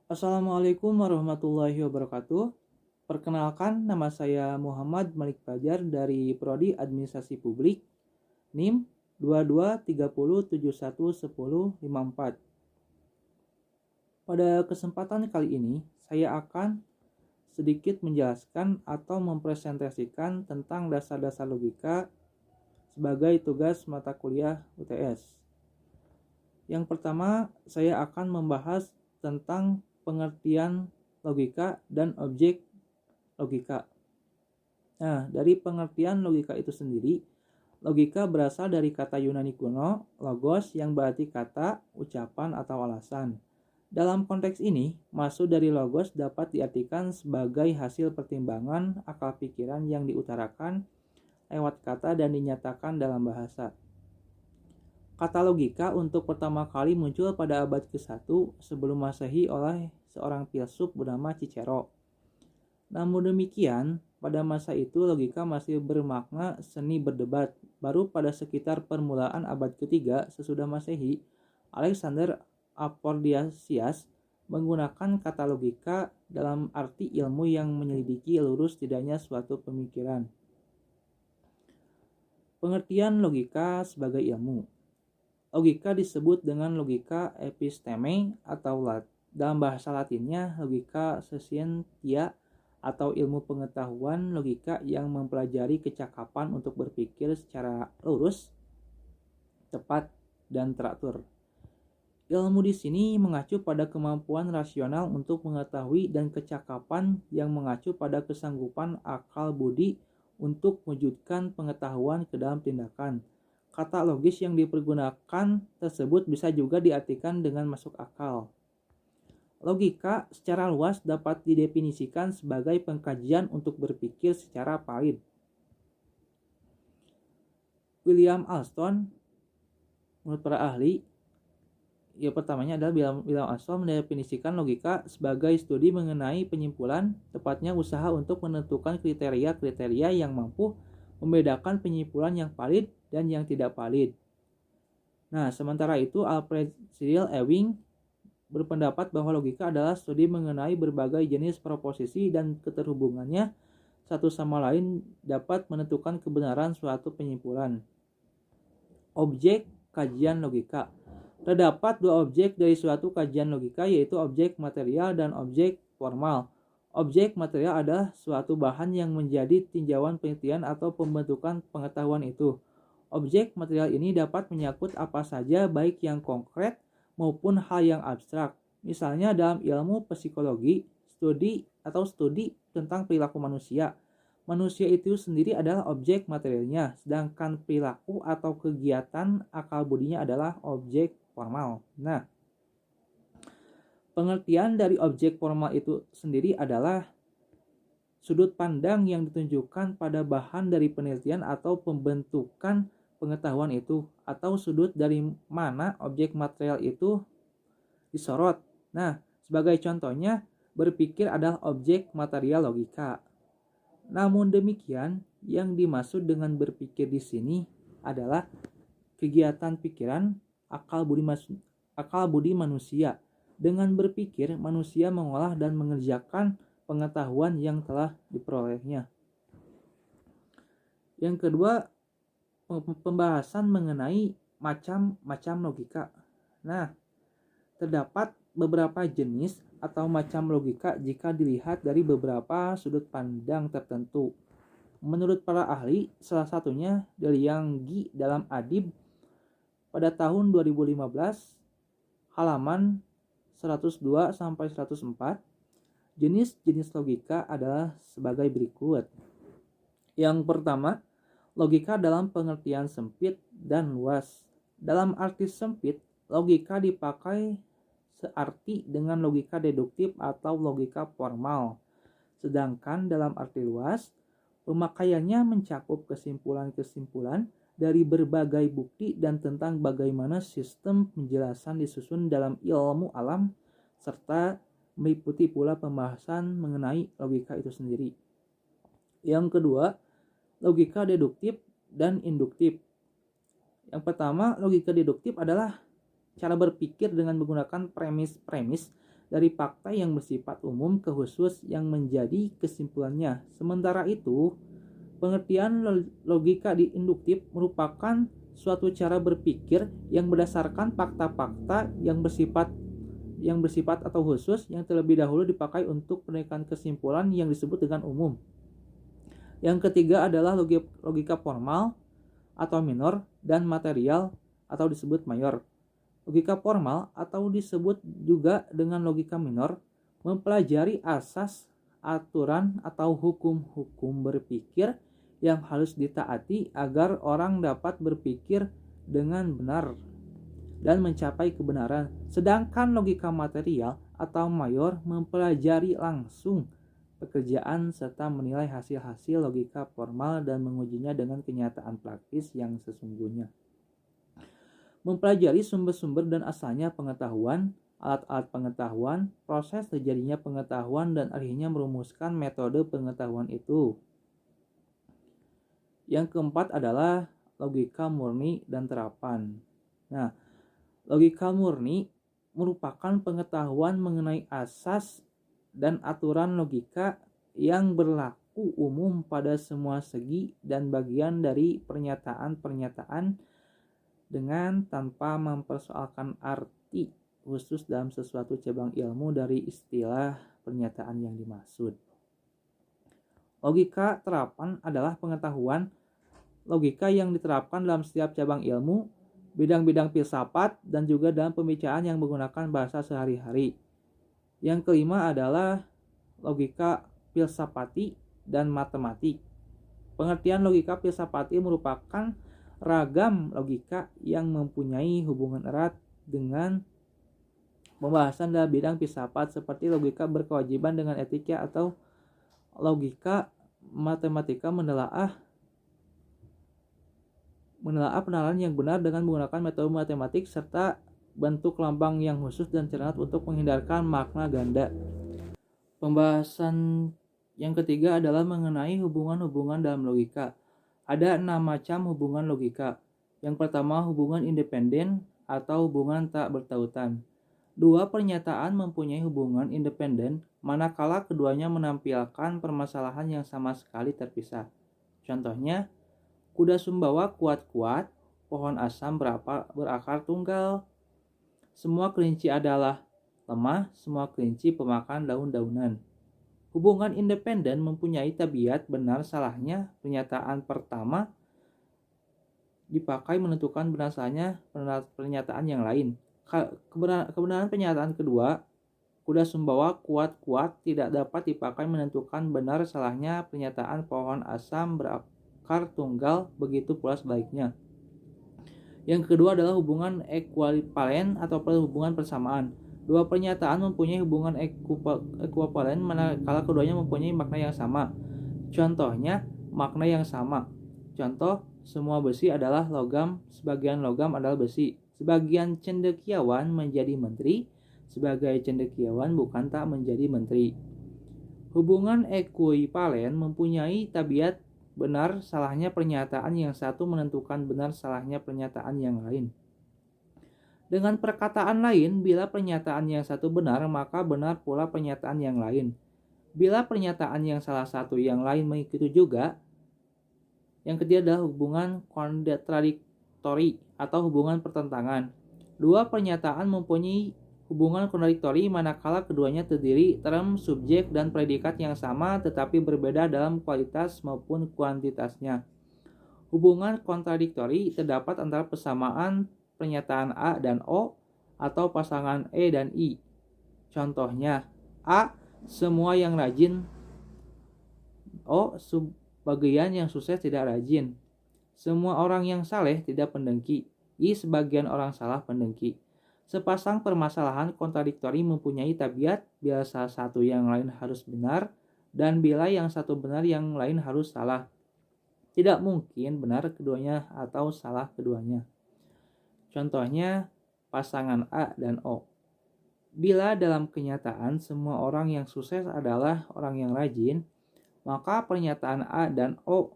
Assalamualaikum warahmatullahi wabarakatuh. Perkenalkan, nama saya Muhammad Malik Fajar dari Prodi Administrasi Publik, NIM 2230711054. Pada kesempatan kali ini, saya akan sedikit menjelaskan atau mempresentasikan tentang dasar-dasar logika sebagai tugas mata kuliah UTS. Yang pertama, saya akan membahas tentang pengertian logika dan objek logika. Nah, dari pengertian logika itu sendiri, logika berasal dari kata Yunani kuno, logos, yang berarti kata, ucapan, atau alasan. Dalam konteks ini, maksud dari logos dapat diartikan sebagai hasil pertimbangan akal pikiran yang diutarakan lewat kata dan dinyatakan dalam bahasa. Kata logika untuk pertama kali muncul pada abad ke-1 sebelum Masehi oleh seorang filsuf bernama Cicero. Namun demikian, pada masa itu logika masih bermakna seni berdebat. Baru pada sekitar permulaan abad ketiga sesudah Masehi, Alexander Apollodorus menggunakan kata logika dalam arti ilmu yang menyelidiki lurus tidaknya suatu pemikiran. Pengertian logika sebagai ilmu. Logika disebut dengan logika episteme atau dalam bahasa Latinnya logika scientia atau ilmu pengetahuan logika yang mempelajari kecakapan untuk berpikir secara lurus, tepat, dan teratur. Ilmu di sini mengacu pada kemampuan rasional untuk mengetahui dan kecakapan yang mengacu pada kesanggupan akal budi untuk mewujudkan pengetahuan ke dalam tindakan. Kata logis yang dipergunakan tersebut bisa juga diartikan dengan masuk akal. Logika secara luas dapat didefinisikan sebagai pengkajian untuk berpikir secara valid. William Alston, menurut para ahli, pertamanya adalah William Alston mendefinisikan logika sebagai studi mengenai penyimpulan, tepatnya usaha untuk menentukan kriteria-kriteria yang mampu membedakan penyimpulan yang valid dan yang tidak valid. Nah, sementara itu Alfred Cyril Ewing berpendapat bahwa logika adalah studi mengenai berbagai jenis proposisi dan keterhubungannya satu sama lain dapat menentukan kebenaran suatu penyimpulan. Objek kajian logika. Terdapat dua objek dari suatu kajian logika, yaitu objek material dan objek formal. Objek material adalah suatu bahan yang menjadi tinjauan penelitian atau pembentukan pengetahuan itu. Objek material ini dapat menyangkut apa saja, baik yang konkret maupun hal yang abstrak. Misalnya dalam ilmu psikologi, studi tentang perilaku manusia. Manusia itu sendiri adalah objek materialnya, sedangkan perilaku atau kegiatan akal budinya adalah objek formal. Nah, pengertian dari objek formal itu sendiri adalah sudut pandang yang ditunjukkan pada bahan dari penelitian atau pembentukan pengetahuan itu, atau sudut dari mana objek material itu disorot. Nah, sebagai contohnya, berpikir adalah objek material logika. Namun demikian, yang dimaksud dengan berpikir di sini adalah kegiatan pikiran akal budi manusia. Dengan berpikir, manusia mengolah dan mengerjakan pengetahuan yang telah diperolehnya. Yang kedua, pembahasan mengenai macam-macam logika. Nah, terdapat beberapa jenis atau macam logika jika dilihat dari beberapa sudut pandang tertentu. Menurut para ahli, salah satunya dari Yang Gi dalam Adib pada tahun 2015, halaman 102-104, jenis-jenis logika adalah sebagai berikut. Yang pertama, logika dalam pengertian sempit dan luas. Dalam arti sempit, logika dipakai searti dengan logika deduktif atau logika formal. Sedangkan dalam arti luas, pemakaiannya mencakup kesimpulan-kesimpulan dari berbagai bukti dan tentang bagaimana sistem penjelasan disusun dalam ilmu alam, serta meliputi pula pembahasan mengenai logika itu sendiri. Yang kedua, logika deduktif dan induktif. Yang pertama, logika deduktif adalah cara berpikir dengan menggunakan premis-premis dari fakta yang bersifat umum ke khusus yang menjadi kesimpulannya. Sementara itu, pengertian logika induktif merupakan suatu cara berpikir yang berdasarkan fakta-fakta yang bersifat atau khusus yang terlebih dahulu dipakai untuk penerikan kesimpulan yang disebut dengan umum. Yang ketiga adalah logika formal atau minor dan material atau disebut mayor. Logika formal atau disebut juga dengan logika minor mempelajari asas, aturan atau hukum-hukum berpikir yang harus ditaati agar orang dapat berpikir dengan benar dan mencapai kebenaran. Sedangkan logika material atau mayor mempelajari langsung pekerjaan serta menilai hasil-hasil logika formal dan mengujinya dengan kenyataan praktis yang sesungguhnya. Mempelajari sumber-sumber dan asalnya pengetahuan, alat-alat pengetahuan, proses terjadinya pengetahuan, dan akhirnya merumuskan metode pengetahuan itu. Yang keempat adalah logika murni dan terapan. Nah, logika murni merupakan pengetahuan mengenai asas dan aturan logika yang berlaku umum pada semua segi dan bagian dari pernyataan-pernyataan dengan tanpa mempersoalkan arti khusus dalam sesuatu cabang ilmu dari istilah pernyataan yang dimaksud. Logika terapan adalah pengetahuan logika yang diterapkan dalam setiap cabang ilmu, bidang-bidang filsafat, dan juga dalam pembicaraan yang menggunakan bahasa sehari-hari. Yang kelima adalah logika filsafati dan matematik. Pengertian logika filsafati merupakan ragam logika yang mempunyai hubungan erat dengan pembahasan dalam bidang filsafat seperti logika berkewajiban dengan etika atau logika matematika menelaah penalaran yang benar dengan menggunakan metode matematik serta bentuk lambang yang khusus dan cermat untuk menghindarkan makna ganda. Pembahasan yang ketiga adalah mengenai hubungan-hubungan dalam logika. Ada 6 macam hubungan logika. Yang pertama, hubungan independen atau hubungan tak bertautan. Dua pernyataan mempunyai hubungan independen manakala keduanya menampilkan permasalahan yang sama sekali terpisah. Contohnya, kuda Sumbawa kuat-kuat, pohon asam berakar tunggal. Semua kelinci adalah lemah, semua kelinci pemakan daun-daunan. Hubungan independen mempunyai tabiat benar salahnya. Pernyataan pertama dipakai menentukan benar salahnya pernyataan yang lain. Kebenaran pernyataan kedua, kuda Sumbawa kuat-kuat, tidak dapat dipakai menentukan benar salahnya pernyataan pohon asam berakar tunggal, begitu pula sebaliknya. Yang kedua adalah hubungan ekuivalen atau hubungan persamaan. Dua pernyataan mempunyai hubungan ekuivalen manakala keduanya mempunyai makna yang sama. Contohnya, makna yang sama. Contoh, semua besi adalah logam, sebagian logam adalah besi. Sebagian cendekiawan menjadi menteri, sebagai cendekiawan bukan tak menjadi menteri. Hubungan ekuivalen mempunyai tabiat benar salahnya pernyataan yang satu menentukan benar salahnya pernyataan yang lain. Dengan perkataan lain, bila pernyataan yang satu benar, maka benar pula pernyataan yang lain. Bila pernyataan yang salah satu yang lain mengikuti juga. Yang ketiga adalah hubungan kontradiktori atau hubungan pertentangan. Dua pernyataan mempunyai hubungan kontradiktori manakala keduanya terdiri term, subjek, dan predikat yang sama tetapi berbeda dalam kualitas maupun kuantitasnya. Hubungan kontradiktori terdapat antara persamaan pernyataan A dan O atau pasangan E dan I. Contohnya, A, semua yang rajin. O, sebagian yang sukses tidak rajin. Semua orang yang saleh tidak pendengki. I, sebagian orang salah pendengki. Sepasang permasalahan kontradiktori mempunyai tabiat bila salah satu yang lain harus benar dan bila yang satu benar yang lain harus salah. Tidak mungkin benar keduanya atau salah keduanya. Contohnya, pasangan A dan O. Bila dalam kenyataan semua orang yang sukses adalah orang yang rajin, maka pernyataan A dan O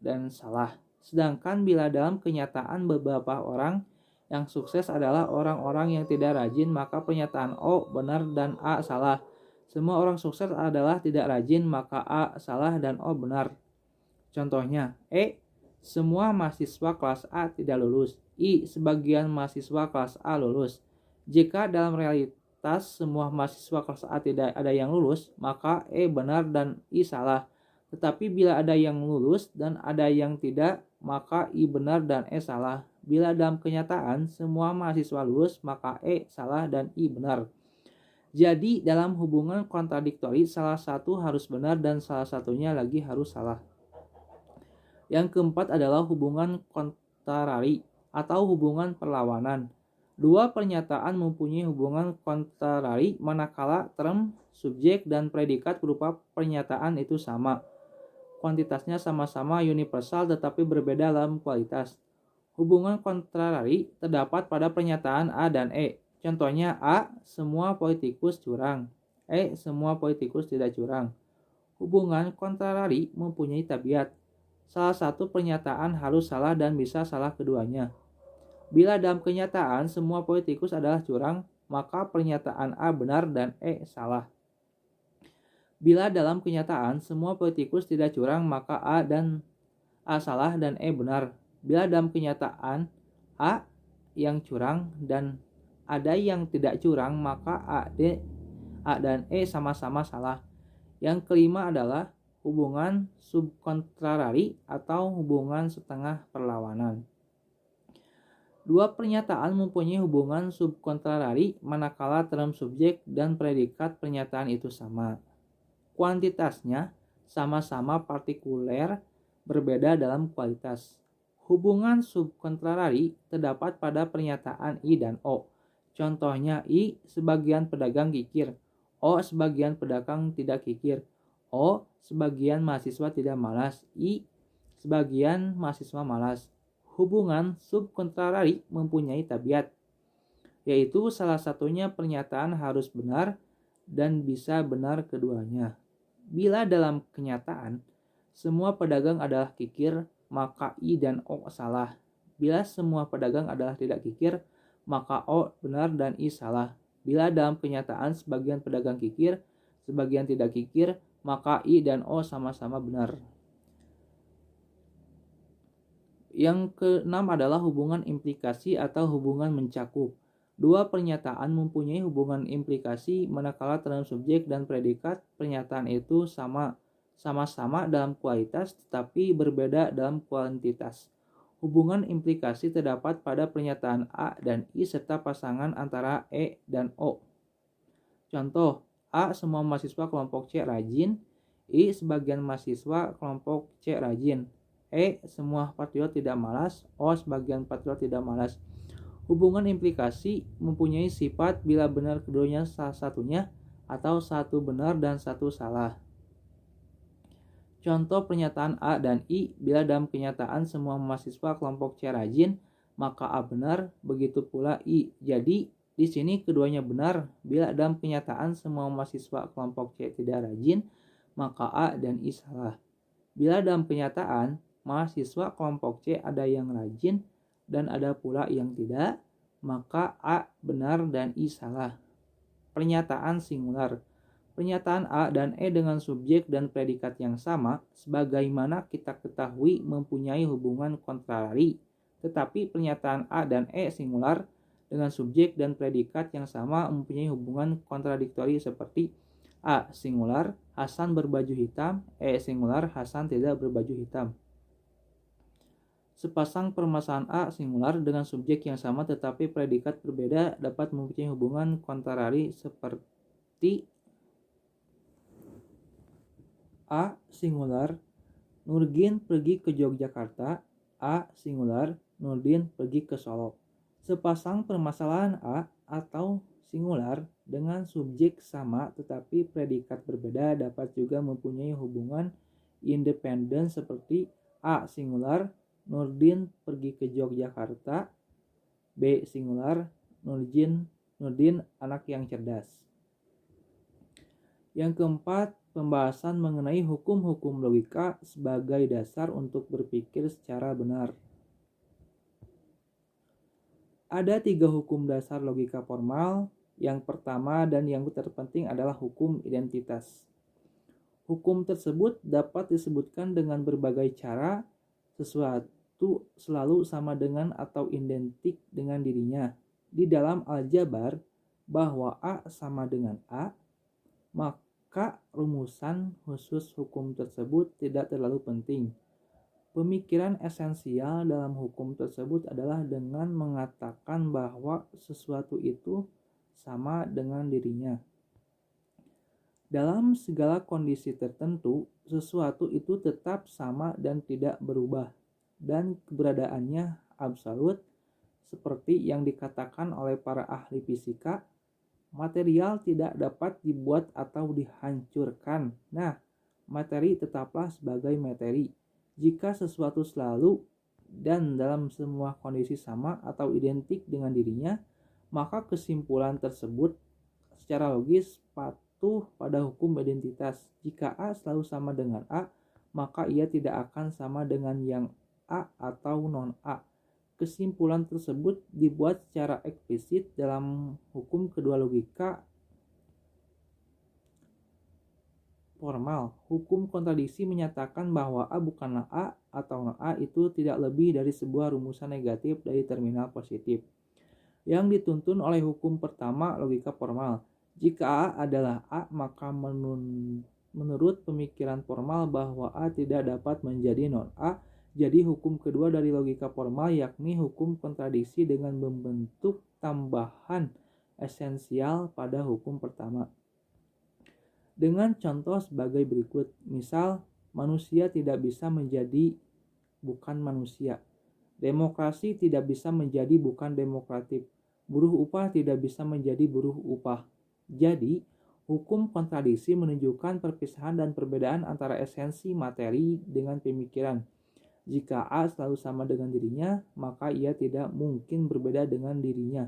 dan salah. Sedangkan bila dalam kenyataan beberapa orang Yang sukses adalah orang-orang yang tidak rajin, maka pernyataan O benar dan A salah. Semua orang sukses adalah tidak rajin, maka A salah dan O benar. Contohnya, semua mahasiswa kelas A tidak lulus. I, sebagian mahasiswa kelas A lulus. Jika dalam realitas semua mahasiswa kelas A tidak ada yang lulus, maka benar dan I salah. Tetapi bila ada yang lulus dan ada yang tidak, maka I benar dan salah. Bila dalam kenyataan semua mahasiswa lulus, maka salah dan I benar. Jadi dalam hubungan kontradiktori, salah satu harus benar dan salah satunya lagi harus salah. Yang keempat adalah hubungan kontrari atau hubungan perlawanan. Dua pernyataan mempunyai hubungan kontrari manakala term, subjek, dan predikat berupa pernyataan itu sama. Kuantitasnya sama-sama universal tetapi berbeda dalam kualitas. Hubungan kontrari terdapat pada pernyataan A dan E. Contohnya A, semua politikus curang. Semua politikus tidak curang. Hubungan kontrari mempunyai tabiat. Salah satu pernyataan harus salah dan bisa salah keduanya. Bila dalam kenyataan semua politikus adalah curang, maka pernyataan A benar dan salah. Bila dalam kenyataan semua politikus tidak curang, maka A salah dan benar. Bila dalam kenyataan A yang curang dan ada yang tidak curang, maka A dan sama-sama salah. Yang kelima adalah hubungan subkontrari atau hubungan setengah perlawanan. Dua pernyataan mempunyai hubungan subkontrari manakala term, subjek, dan predikat pernyataan itu sama. Kuantitasnya sama-sama partikuler, berbeda dalam kualitas. Hubungan subkontrari terdapat pada pernyataan I dan O. Contohnya I, sebagian pedagang kikir. O, sebagian pedagang tidak kikir. O, sebagian mahasiswa tidak malas. I, sebagian mahasiswa malas. Hubungan subkontrari mempunyai tabiat, yaitu salah satunya pernyataan harus benar dan bisa benar keduanya. Bila dalam kenyataan semua pedagang adalah kikir, maka I dan O salah. Bila semua pedagang adalah tidak kikir, maka O benar dan I salah. Bila dalam kenyataan sebagian pedagang kikir, sebagian tidak kikir, maka I dan O sama-sama benar. Yang keenam adalah hubungan implikasi atau hubungan mencakup. Dua pernyataan mempunyai hubungan implikasi manakala term, subjek, dan predikat pernyataan itu sama-sama dalam kualitas tetapi berbeda dalam kuantitas. Hubungan implikasi terdapat pada pernyataan A dan I serta pasangan antara E dan O. Contoh, A, semua mahasiswa kelompok C rajin. I, sebagian mahasiswa kelompok C rajin. Semua patriot tidak malas. O, sebagian patriot tidak malas. Hubungan implikasi mempunyai sifat bila benar keduanya salah satunya atau satu benar dan satu salah. Contoh pernyataan A dan I, bila dalam kenyataan semua mahasiswa kelompok C rajin, maka A benar, begitu pula I. Jadi, di sini keduanya benar. Bila dalam kenyataan semua mahasiswa kelompok C tidak rajin, maka A dan I salah. Bila dalam kenyataan mahasiswa kelompok C ada yang rajin dan ada pula yang tidak, maka A benar dan I salah. Pernyataan singular. Pernyataan A dan E dengan subjek dan predikat yang sama, sebagaimana kita ketahui mempunyai hubungan kontrari. Tetapi pernyataan A dan E singular dengan subjek dan predikat yang sama mempunyai hubungan kontradiktori seperti A singular, Hasan berbaju hitam. E singular, Hasan tidak berbaju hitam. Sepasang permasalahan A singular dengan subjek yang sama tetapi predikat berbeda dapat mempunyai hubungan kontrari seperti A singular, Nurdin pergi ke Yogyakarta. A singular, Nurdin pergi ke Solo. Sepasang permasalahan A atau singular dengan subjek sama tetapi predikat berbeda dapat juga mempunyai hubungan independen seperti A singular, Nurdin pergi ke Yogyakarta. B singular, Nurdin anak yang cerdas. Yang keempat, pembahasan mengenai hukum-hukum logika sebagai dasar untuk berpikir secara benar. Ada 3 hukum dasar logika formal. Yang pertama dan yang terpenting adalah hukum identitas. Hukum tersebut dapat disebutkan dengan berbagai cara. Sesuatu selalu sama dengan atau identik dengan dirinya. Di dalam aljabar, bahwa A sama dengan A, maka rumusan khusus hukum tersebut tidak terlalu penting. Pemikiran esensial dalam hukum tersebut adalah dengan mengatakan bahwa sesuatu itu sama dengan dirinya. Dalam segala kondisi tertentu, sesuatu itu tetap sama dan tidak berubah, dan keberadaannya absolut, seperti yang dikatakan oleh para ahli fisika. Material tidak dapat dibuat atau dihancurkan. Nah, materi tetaplah sebagai materi. Jika sesuatu selalu dan dalam semua kondisi sama atau identik dengan dirinya, maka kesimpulan tersebut secara logis patuh pada hukum identitas. Jika A selalu sama dengan A, maka ia tidak akan sama dengan yang A atau non-A. Kesimpulan tersebut dibuat secara eksplisit dalam hukum kedua logika formal. Hukum kontradiksi menyatakan bahwa A bukanlah A atau non-A itu tidak lebih dari sebuah rumusan negatif dari terminal positif yang dituntun oleh hukum pertama logika formal. Jika A adalah A, maka menurut pemikiran formal bahwa A tidak dapat menjadi non-A. Jadi hukum kedua dari logika formal yakni hukum kontradiksi dengan membentuk tambahan esensial pada hukum pertama. Dengan contoh sebagai berikut, misal manusia tidak bisa menjadi bukan manusia. Demokrasi tidak bisa menjadi bukan demokratif. Buruh upah tidak bisa menjadi buruh upah. Jadi, hukum kontradiksi menunjukkan perpisahan dan perbedaan antara esensi materi dengan pemikiran. Jika A selalu sama dengan dirinya, maka ia tidak mungkin berbeda dengan dirinya.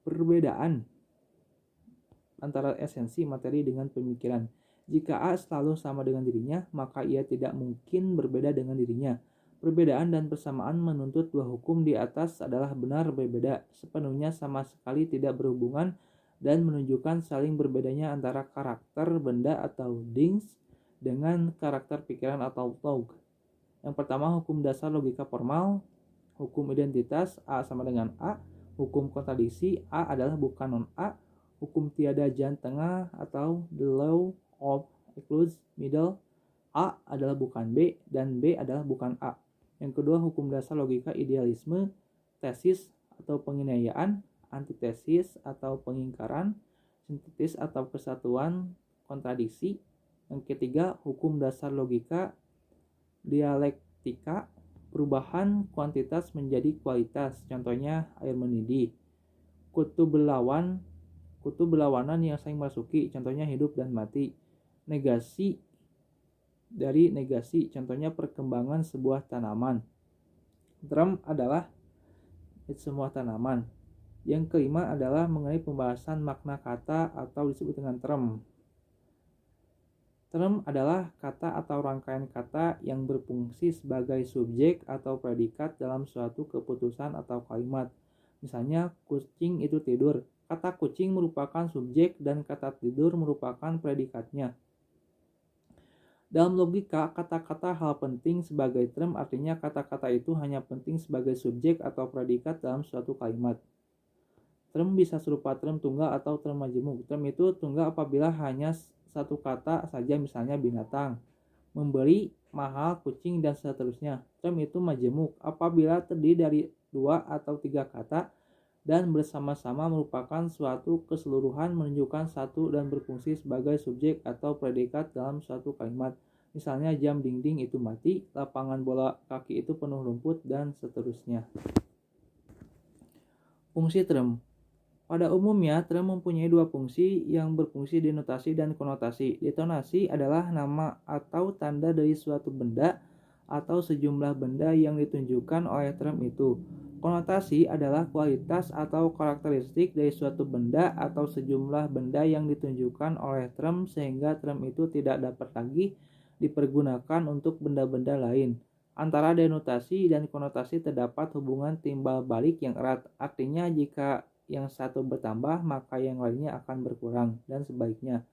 Perbedaan antara esensi materi dengan pemikiran. Jika A selalu sama dengan dirinya, maka ia tidak mungkin berbeda dengan dirinya. Perbedaan dan persamaan menuntut dua hukum di atas adalah benar berbeda, sepenuhnya sama sekali tidak berhubungan, dan menunjukkan saling berbedanya antara karakter benda atau things dengan karakter pikiran atau thought. Yang pertama, hukum dasar logika formal. Hukum identitas, A sama dengan A. Hukum kontradiksi, A adalah bukan non-A. Hukum tiada jalan tengah atau the law of exclusive middle, A adalah bukan B dan B adalah bukan A. Yang kedua, hukum dasar logika idealisme, tesis atau penginayaan, antitesis atau pengingkaran, sintetis atau kesatuan, kontradiksi. Yang ketiga, hukum dasar logika dialektika, perubahan kuantitas menjadi kualitas, contohnya air mendidih. Kutub berlawanan yang saling memasuki, contohnya hidup dan mati. Negasi dari negasi, contohnya perkembangan sebuah tanaman. Term adalah semua tanaman. Yang kelima adalah mengenai pembahasan makna kata atau disebut dengan term. Term adalah kata atau rangkaian kata yang berfungsi sebagai subjek atau predikat dalam suatu keputusan atau kalimat. Misalnya, kucing itu tidur. Kata kucing merupakan subjek dan kata tidur merupakan predikatnya. Dalam logika, kata-kata hal penting sebagai term artinya kata-kata itu hanya penting sebagai subjek atau predikat dalam suatu kalimat. Term bisa serupa term tunggal atau term majemuk. Term itu tunggal apabila hanya satu kata saja, misalnya binatang, membeli, mahal, kucing, dan seterusnya. Term itu majemuk apabila terdiri dari 2 atau 3 kata dan bersama-sama merupakan suatu keseluruhan, menunjukkan satu dan berfungsi sebagai subjek atau predikat dalam suatu kalimat. Misalnya jam dinding itu mati, lapangan bola kaki itu penuh rumput, dan seterusnya. Fungsi term. Pada umumnya, term mempunyai dua fungsi yang berfungsi denotasi dan konotasi. Detonasi adalah nama atau tanda dari suatu benda atau sejumlah benda yang ditunjukkan oleh term itu. Konotasi adalah kualitas atau karakteristik dari suatu benda atau sejumlah benda yang ditunjukkan oleh term sehingga term itu tidak dapat lagi dipergunakan untuk benda-benda lain. Antara denotasi dan konotasi terdapat hubungan timbal balik yang erat. Artinya jika yang satu bertambah, maka yang lainnya akan berkurang, dan sebaliknya.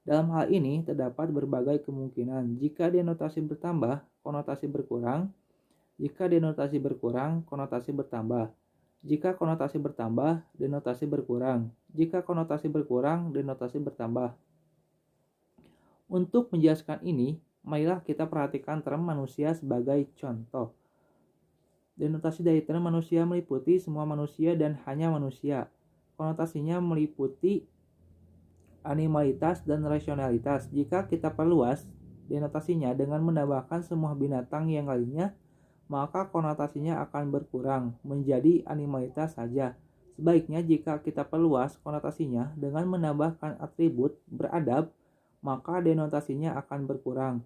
Dalam hal ini, terdapat berbagai kemungkinan. Jika denotasi bertambah, konotasi berkurang. Jika denotasi berkurang, konotasi bertambah. Jika konotasi bertambah, denotasi berkurang. Jika konotasi berkurang, denotasi bertambah. Untuk menjelaskan ini, marilah kita perhatikan term manusia sebagai contoh. Denotasi dari term manusia meliputi semua manusia dan hanya manusia. Konotasinya meliputi animalitas dan rasionalitas. Jika kita perluas denotasinya dengan menambahkan semua binatang yang lainnya, maka konotasinya akan berkurang menjadi animalitas saja. Sebaliknya jika kita perluas konotasinya dengan menambahkan atribut beradab, maka denotasinya akan berkurang.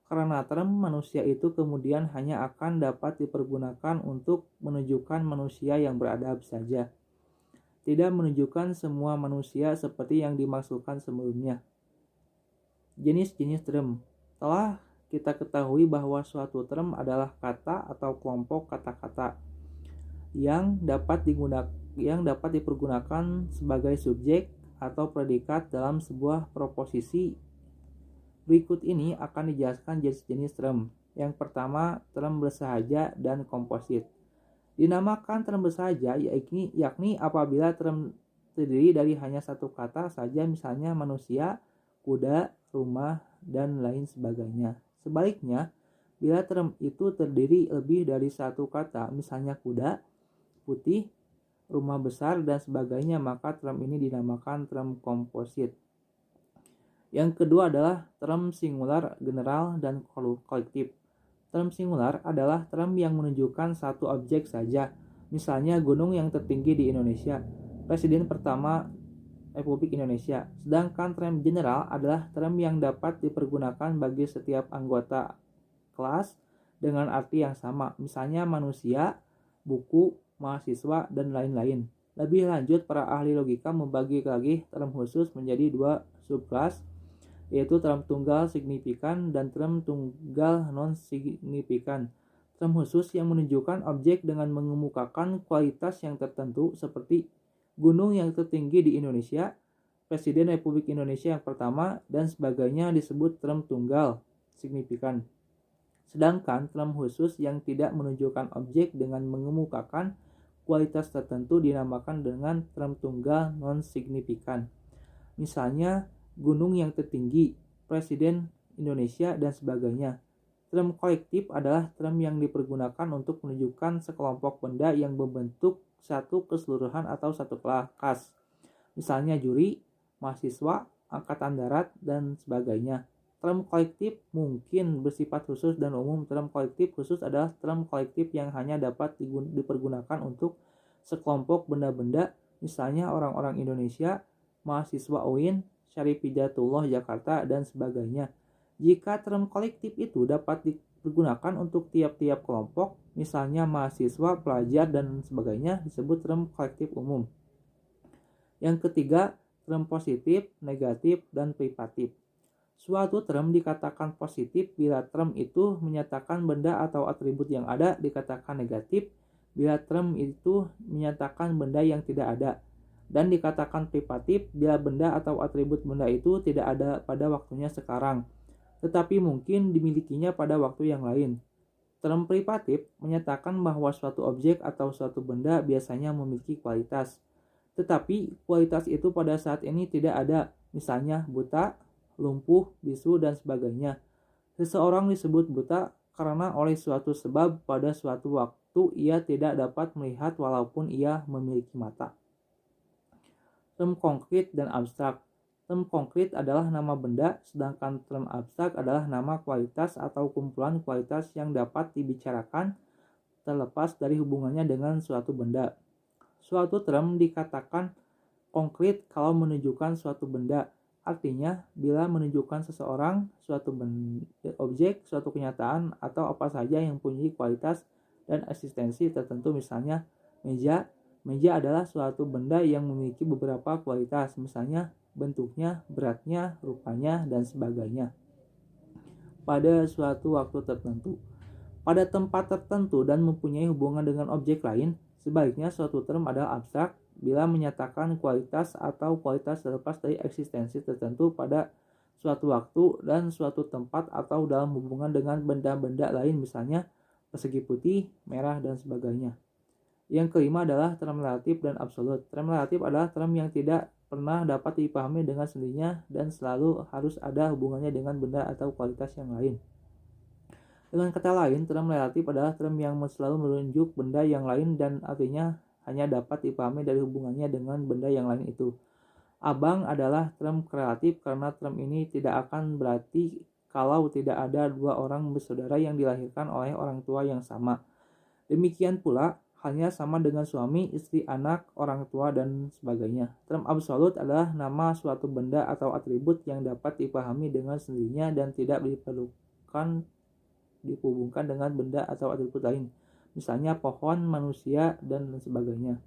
Karena term manusia itu kemudian hanya akan dapat dipergunakan untuk menunjukkan manusia yang beradab saja, tidak menunjukkan semua manusia seperti yang dimaksudkan sebelumnya. Jenis-jenis term. Telah kita ketahui bahwa suatu term adalah kata atau kelompok kata-kata yang dapat dipergunakan sebagai subjek atau predikat dalam sebuah proposisi. Berikut ini akan dijelaskan jenis-jenis term. Yang pertama, term bersahaja dan komposit. Dinamakan term bersahaja yakni apabila term terdiri dari hanya satu kata saja, misalnya manusia, kuda, rumah, dan lain sebagainya. Sebaliknya, bila term itu terdiri lebih dari satu kata, misalnya kuda, putih, rumah besar, dan sebagainya, maka term ini dinamakan term komposit. Yang kedua adalah term singular, general, dan kolektif. Term singular adalah term yang menunjukkan satu objek saja, misalnya gunung yang tertinggi di Indonesia, Presiden pertama Republik Indonesia. Sedangkan term general adalah term yang dapat dipergunakan bagi setiap anggota kelas dengan arti yang sama, misalnya manusia, buku, mahasiswa, dan lain-lain. Lebih lanjut, para ahli logika membagi lagi term khusus menjadi dua subkelas, yaitu term tunggal signifikan dan term tunggal non-signifikan. Term khusus yang menunjukkan objek dengan mengemukakan kualitas yang tertentu seperti gunung yang tertinggi di Indonesia, Presiden Republik Indonesia yang pertama, dan sebagainya disebut term tunggal signifikan. Sedangkan term khusus yang tidak menunjukkan objek dengan mengemukakan kualitas tertentu dinamakan dengan term tunggal non-signifikan. Misalnya, gunung yang tertinggi, Presiden Indonesia, dan sebagainya. Term kolektif adalah term yang dipergunakan untuk menunjukkan sekelompok benda yang membentuk satu keseluruhan atau satu kelas. Misalnya juri, mahasiswa, angkatan darat, dan sebagainya. Term kolektif mungkin bersifat khusus dan umum. Term kolektif khusus adalah term kolektif yang hanya dapat dipergunakan untuk sekelompok benda-benda, misalnya orang-orang Indonesia, mahasiswa UIN, Syarif Hidayatullah Jakarta, dan sebagainya. Jika term kolektif itu dapat digunakan untuk tiap-tiap kelompok, misalnya mahasiswa, pelajar, dan sebagainya, disebut term kolektif umum. Yang ketiga, term positif, negatif, dan privatif. Suatu term dikatakan positif bila term itu menyatakan benda atau atribut yang ada, dikatakan negatif bila term itu menyatakan benda yang tidak ada, dan dikatakan privatif bila benda atau atribut benda itu tidak ada pada waktunya sekarang, tetapi mungkin dimilikinya pada waktu yang lain. Term privatif menyatakan bahwa suatu objek atau suatu benda biasanya memiliki kualitas, tetapi kualitas itu pada saat ini tidak ada, misalnya buta, lumpuh, bisu, dan sebagainya. Seseorang disebut buta karena oleh suatu sebab pada suatu waktu ia tidak dapat melihat walaupun ia memiliki mata. Term konkret dan abstrak. Term konkret adalah nama benda, sedangkan term abstrak adalah nama kualitas atau kumpulan kualitas yang dapat dibicarakan terlepas dari hubungannya dengan suatu benda. Suatu term dikatakan konkret kalau menunjukkan suatu benda, artinya bila menunjukkan seseorang, suatu objek, suatu kenyataan, atau apa saja yang mempunyai kualitas dan eksistensi tertentu, misalnya meja. Meja adalah suatu benda yang memiliki beberapa kualitas, misalnya bentuknya, beratnya, rupanya, dan sebagainya pada suatu waktu tertentu. pada tempat tertentu dan mempunyai hubungan dengan objek lain. Sebaliknya, suatu term adalah abstrak bila menyatakan kualitas atau kualitas terlepas dari eksistensi tertentu pada suatu waktu dan suatu tempat atau dalam hubungan dengan benda-benda lain, misalnya persegi putih, merah, dan sebagainya. Yang kelima adalah term relatif dan absolut. Term relatif adalah term yang tidak pernah dapat dipahami dengan sendirinya dan selalu harus ada hubungannya dengan benda atau kualitas yang lain. Dengan kata lain, term relatif adalah term yang selalu menunjuk benda yang lain dan artinya hanya dapat dipahami dari hubungannya dengan benda yang lain itu. Abang adalah term relatif karena term ini tidak akan berarti kalau tidak ada dua orang bersaudara yang dilahirkan oleh orang tua yang sama. Demikian pula, halnya sama dengan suami, istri, anak, orang tua, dan sebagainya. Term absolut adalah nama suatu benda atau atribut yang dapat dipahami dengan sendirinya dan tidak dihubungkan dengan benda atau atribut lain, misalnya pohon, manusia, dan sebagainya.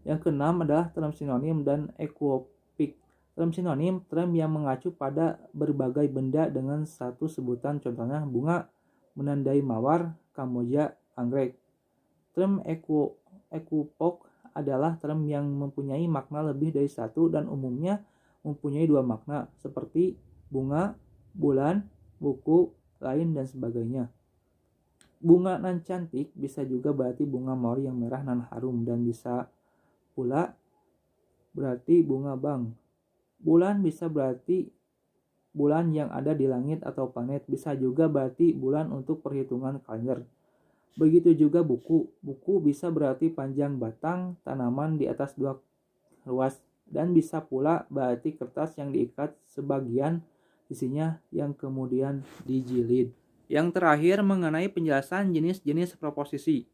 Yang keenam adalah term sinonim dan equopic. Term sinonim, term yang mengacu pada berbagai benda dengan satu sebutan, contohnya bunga menandai mawar, kamboja, anggrek. Term equivoc adalah term yang mempunyai makna lebih dari satu dan umumnya mempunyai dua makna, seperti bunga, bulan, buku, lain, dan sebagainya. Bunga nan cantik bisa juga berarti bunga mawar yang merah nan harum dan bisa pula berarti bunga bang. Bulan bisa berarti bulan yang ada di langit atau planet, bisa juga berarti bulan untuk perhitungan kalender. Begitu juga buku. Buku bisa berarti panjang batang tanaman di atas dua ruas dan bisa pula berarti kertas yang diikat sebagian isinya yang kemudian dijilid. Yang terakhir mengenai penjelasan jenis-jenis proposisi.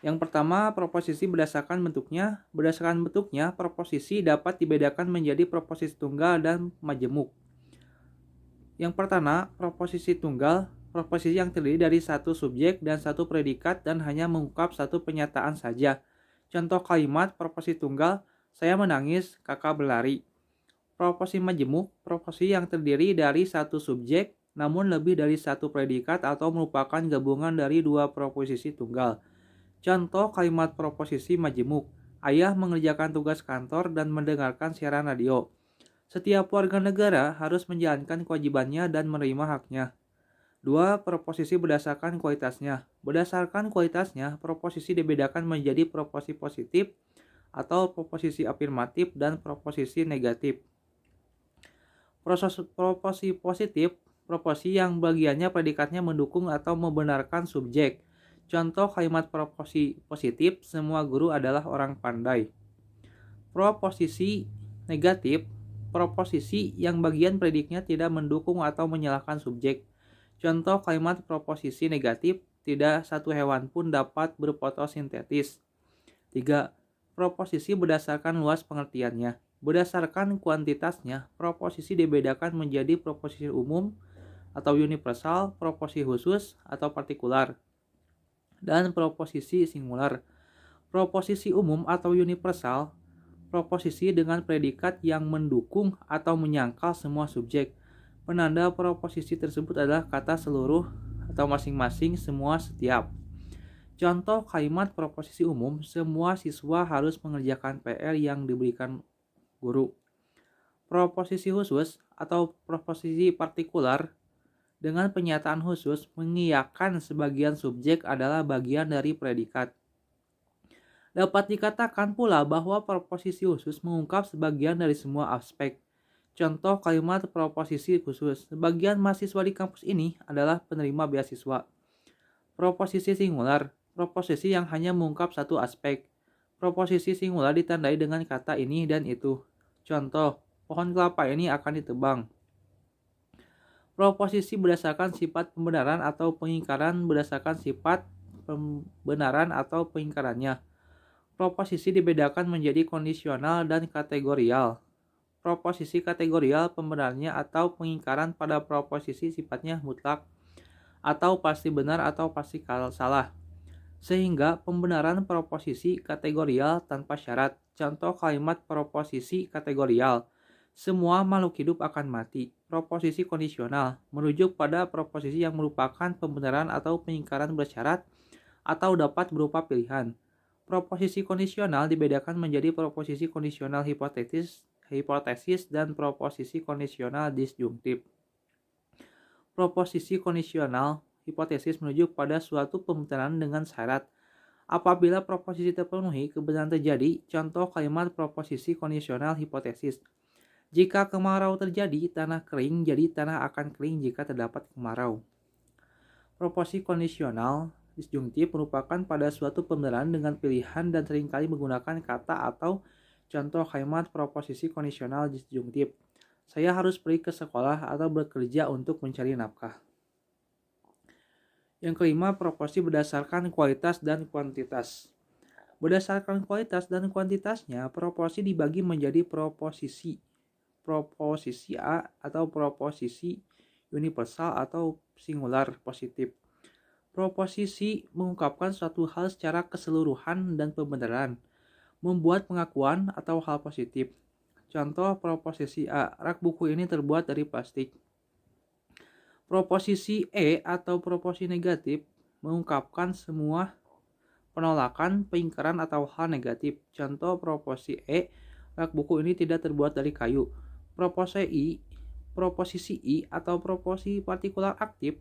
Yang pertama, proposisi berdasarkan bentuknya. Berdasarkan bentuknya, proposisi dapat dibedakan menjadi proposisi tunggal dan majemuk. Yang pertama, proposisi tunggal, proposisi yang terdiri dari satu subjek dan satu predikat dan hanya mengungkap satu pernyataan saja. Contoh kalimat proposisi tunggal, saya menangis, kakak berlari. Proposisi majemuk, proposisi yang terdiri dari satu subjek namun lebih dari satu predikat atau merupakan gabungan dari dua proposisi tunggal. Contoh kalimat proposisi majemuk, ayah mengerjakan tugas kantor dan mendengarkan siaran radio. Setiap warga negara harus menjalankan kewajibannya dan menerima haknya. 2. Proposisi berdasarkan kualitasnya. Berdasarkan kualitasnya, proposisi dibedakan menjadi proposisi positif atau proposisi afirmatif dan proposisi negatif. Proposisi positif, proposisi yang bagiannya predikatnya mendukung atau membenarkan subjek. Contoh kalimat proposisi positif, semua guru adalah orang pandai. Proposisi negatif, proposisi yang bagian prediknya tidak mendukung atau menyalahkan subjek. Contoh kalimat proposisi negatif, tidak satu hewan pun dapat berfotosintesis. 3. Proposisi berdasarkan luas pengertiannya. Berdasarkan kuantitasnya, proposisi dibedakan menjadi proposisi umum atau universal, proposisi khusus atau partikular, dan proposisi singular. Proposisi umum atau universal, proposisi dengan predikat yang mendukung atau menyangkal semua subjek. Penanda proposisi tersebut adalah kata seluruh atau masing-masing, semua, setiap. Contoh kalimat proposisi umum, semua siswa harus mengerjakan PR yang diberikan guru. Proposisi khusus atau proposisi partikular dengan pernyataan khusus mengiyakan sebagian subjek adalah bagian dari predikat. Dapat dikatakan pula bahwa proposisi khusus mengungkap sebagian dari semua aspek. Contoh kalimat proposisi khusus, sebagian mahasiswa di kampus ini adalah penerima beasiswa. Proposisi singular, proposisi yang hanya mengungkap satu aspek. Proposisi singular ditandai dengan kata ini dan itu. Contoh, pohon kelapa ini akan ditebang. Proposisi berdasarkan sifat pembenaran atau pengingkaran berdasarkan sifat pembenaran atau pengingkarannya. Proposisi dibedakan menjadi kondisional dan kategorial. Proposisi kategorial pembenarnya atau pengingkaran pada proposisi sifatnya mutlak atau pasti benar atau pasti salah. Sehingga pembenaran proposisi kategorial tanpa syarat. Contoh kalimat proposisi kategorial, semua makhluk hidup akan mati. Proposisi kondisional merujuk pada proposisi yang merupakan pembenaran atau pengingkaran bersyarat atau dapat berupa pilihan. Proposisi kondisional dibedakan menjadi proposisi kondisional hipotesis dan proposisi kondisional disjungtif. Proposisi kondisional hipotesis merujuk pada suatu pembenaran dengan syarat. Apabila proposisi terpenuhi, kebenaran terjadi. Contoh kalimat proposisi kondisional hipotesis. Jika kemarau terjadi, tanah kering, jadi tanah akan kering jika terdapat kemarau. Proposisi kondisional disjungtif merupakan pada suatu pembenaran dengan pilihan dan seringkali menggunakan kata atau contoh kalimat proposisi kondisional disjungtif. Saya harus pergi ke sekolah atau bekerja untuk mencari nafkah. Yang kelima, proposisi berdasarkan kualitas dan kuantitas. Berdasarkan kualitas dan kuantitasnya, proposisi dibagi menjadi proposisi A atau proposisi universal atau singular positif. Proposisi mengungkapkan suatu hal secara keseluruhan dan pembenaran, membuat pengakuan atau hal positif. Contoh proposisi A, rak buku ini terbuat dari plastik. Proposisi E atau proposisi negatif mengungkapkan semua penolakan, pengingkaran atau hal negatif. Contoh proposisi E, rak buku ini tidak terbuat dari kayu. Proposisi I atau proposisi partikular aktif,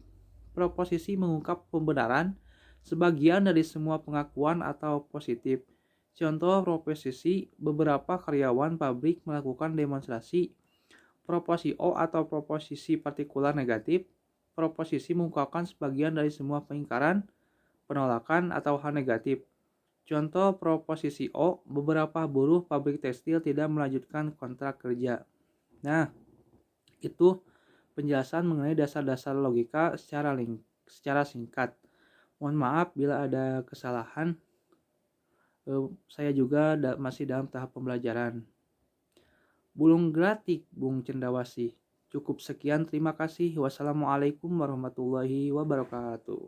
proposisi mengungkap pembenaran sebagian dari semua pengakuan atau positif. Contoh proposisi beberapa karyawan pabrik melakukan demonstrasi. Proposisi O atau proposisi partikular negatif, proposisi mengungkapkan sebagian dari semua pengingkaran, penolakan atau hal negatif. Contoh proposisi O, beberapa buruh pabrik tekstil tidak melanjutkan kontrak kerja. Nah, itu penjelasan mengenai dasar-dasar logika secara singkat. Mohon maaf bila ada kesalahan. Saya juga masih dalam tahap pembelajaran. Bulung gratik, Bung Cendawasih. Cukup sekian, terima kasih. Wassalamualaikum warahmatullahi wabarakatuh.